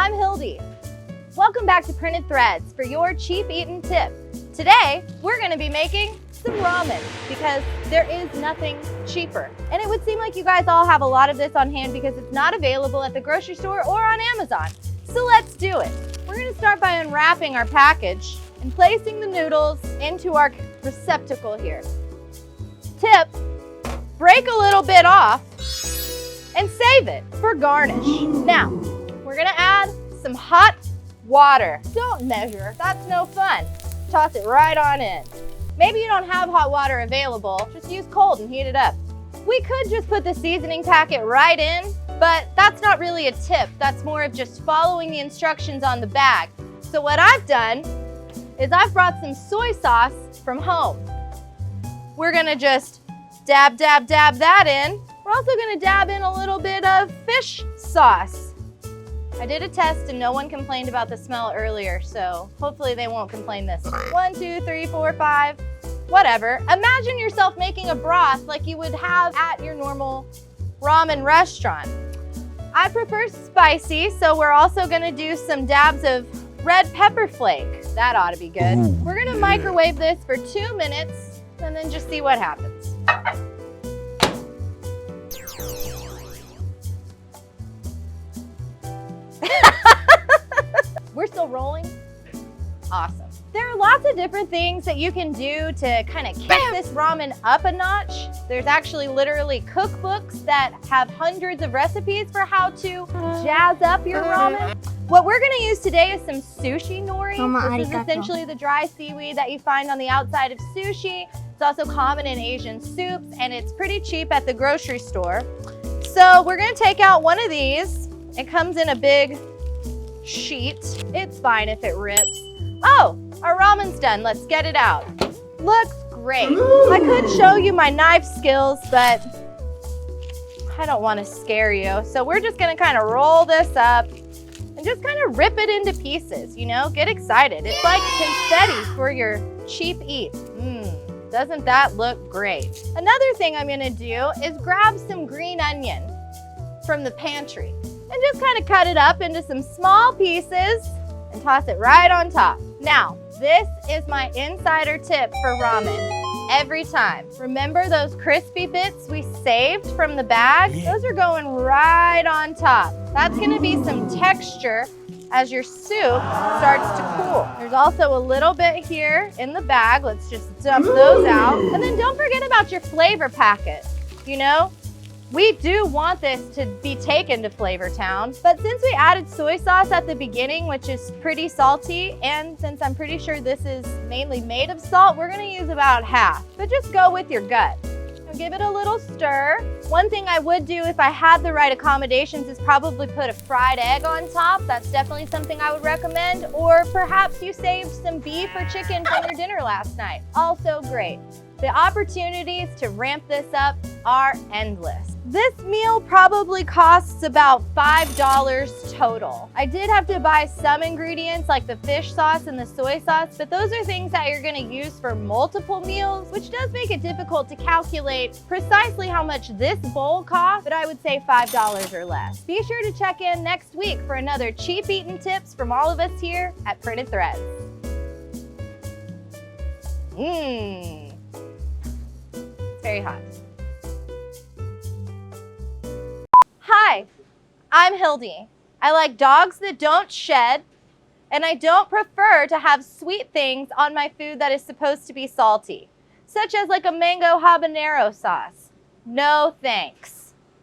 I'm Hildy. Welcome back to Printed Threads for your cheap Eatin tip. Today, we're gonna be making some ramen because there is nothing cheaper. And it would seem like you guys all have a lot of this on hand because it's not available at the grocery store or on Amazon. So let's do it. We're gonna start by unwrapping our package and placing the noodles into our receptacle here. Tip, break a little bit off and save it for garnish. Now, we're gonna add some hot water. Don't measure, that's no fun. Toss it right on in. Maybe you don't have hot water available, just use cold and heat it up. We could just put the seasoning packet right in, but that's not really a tip. That's more of just following the instructions on the bag. So what I've done is I've brought some soy sauce from home. We're gonna just dab that in. We're also gonna dab in a little bit of fish sauce. I did a test and no one complained about the smell earlier, so hopefully they won't complain this time. 1, 2, 3, 4, 5, whatever. Imagine yourself making a broth like you would have at your normal ramen restaurant. I prefer spicy, so we're also gonna do some dabs of red pepper flake. That ought to be good. We're gonna microwave this for 2 minutes and then just see what happens. We're still rolling? Awesome. There are lots of different things that you can do to kind of kick this ramen up a notch. There's actually literally cookbooks that have hundreds of recipes for how to jazz up your ramen. What we're gonna use today is some sushi nori. This is essentially the dry seaweed that you find on the outside of sushi. It's also common in Asian soups and it's pretty cheap at the grocery store. So we're gonna take out one of these. It comes in a big sheet. It's fine if it rips. Oh, our ramen's done. Let's get it out. Looks great. I could show you my knife skills, but I don't want to scare you. So we're just gonna kind of roll this up and just kind of rip it into pieces, you know? Get excited. It's like confetti for your cheap eat. Doesn't that look great? Another thing I'm gonna do is grab some green onion from the pantry and just kind of cut it up into some small pieces and toss it right on top. Now, this is my insider tip for ramen every time. Remember those crispy bits we saved from the bag? Those are going right on top. That's gonna be some texture as your soup starts to cool. There's also a little bit here in the bag. Let's just dump those out. And then don't forget about your flavor packet. You know, we do want this to be taken to Flavor Town, but since we added soy sauce at the beginning, which is pretty salty, and since I'm pretty sure this is mainly made of salt, we're gonna use about half, but just go with your gut. Now give it a little stir. One thing I would do if I had the right accommodations is probably put a fried egg on top. That's definitely something I would recommend, or perhaps you saved some beef or chicken from your dinner last night. Also great. The opportunities to ramp this up are endless. This meal probably costs about $5 total. I did have to buy some ingredients like the fish sauce and the soy sauce, but those are things that you're gonna use for multiple meals, which does make it difficult to calculate precisely how much this bowl costs, but I would say $5 or less. Be sure to check in next week for another cheap eating tips from all of us here at Printed Threads. It's very hot. Hi, I'm Hildy. I like dogs that don't shed, and I don't prefer to have sweet things on my food that is supposed to be salty, such as like a mango habanero sauce. No thanks.